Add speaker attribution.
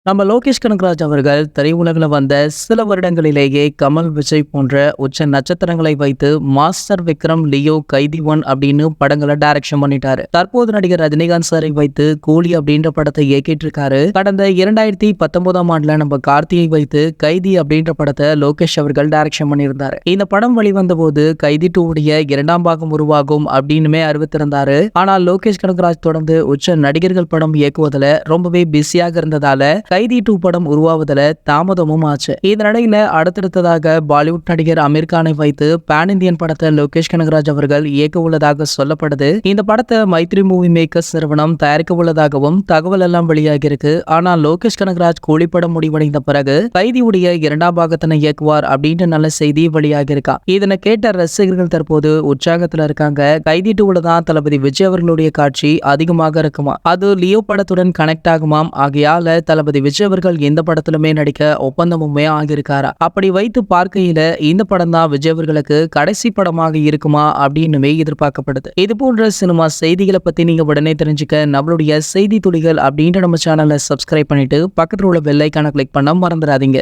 Speaker 1: நம்ம லோகேஷ் கனகராஜ் அவர்கள் திரையுலகில் வந்த சில வருடங்களிலேயே கமல், விஜய் போன்ற உச்ச நட்சத்திரங்களை வைத்து மாஸ்டர் விக்ரம், லியோ, கைதி 1 அப்படின்னு படங்களை டைரக்ஷன் பண்ணிட்டாரு. தற்போது நடிகர் ரஜினிகாந்த் சாரை வைத்து கூலி அப்படின்ற படத்தை இயக்கிட்டு இருக்காரு. கடந்த 2019ஆம் ஆண்டுல நம்ம கார்த்தியை வைத்து கைதி அப்படின்ற படத்தை லோகேஷ் அவர்கள் டைரக்ஷன் பண்ணியிருந்தாரு. இந்த படம் வெளிவந்த போது கைதி 2 உடைய 2ஆம் பாகம் உருவாகும் அப்படின்னுமே அறிவித்திருந்தாரு. ஆனால் லோகேஷ் கனகராஜ் தொடர்ந்து உச்ச நடிகர்கள் படம் இயக்குவதில் ரொம்பவே பிஸியாக இருந்ததால கைதி 2 படம் உருவாவதில் தாமதமும் ஆச்சு. இந்த நிலையில அடுத்தடுத்ததாக பாலிவுட் நடிகர் அமீர் கானை வைத்து பேன் இந்தியன் படத்தை லோகேஷ் கனகராஜ் அவர்கள் இயக்க உள்ளதாக சொல்லப்படுது. இந்த படத்தை மைத்ரி மூவி மேக்கர்ஸ் நிறுவனம் தயாரிக்க உள்ளதாகவும் தகவல் எல்லாம் வெளியாகி இருக்கு. ஆனால் லோகேஷ் கனகராஜ் கூலிப்படம் முடிவடைந்த பிறகு கைதியுடைய 2ஆம் பாகத்தினை இயக்குவார் அப்படின்ற நல்ல செய்தி வெளியாகி இருக்கா. இதனை கேட்ட ரசிகர்கள் தற்போது உற்சாகத்துல இருக்காங்க. கைதி 2ல தான் தளபதி விஜய் அவர்களுடைய காட்சி அதிகமாக இருக்குமா, அது லியோ படத்துடன் கனெக்ட் ஆகுமாம். ஆகையால தளபதி விஜய் அவர்கள் எந்த படத்திலுமே நடிக்க ஒப்பந்தமுமே ஆகியிருக்காரா. அப்படி வைத்து பார்க்கையில இந்த படம் தான் விஜய் அவர்களுக்கு கடைசி படமாக இருக்குமா அப்படின்னுமே எதிர்பார்க்கப்படுது. இது போன்ற சினிமா செய்திகளை பத்தி நீங்க உடனே தெரிஞ்சுக்க நம்மளுடைய செய்தி துளிகள் அப்படின்ற நம்ம சேனலை சப்ஸ்கிரைப் பண்ணிட்டு பக்கத்தில் உள்ள பெல் ஐகானை கிளிக் பண்ண மறந்துடாதீங்க.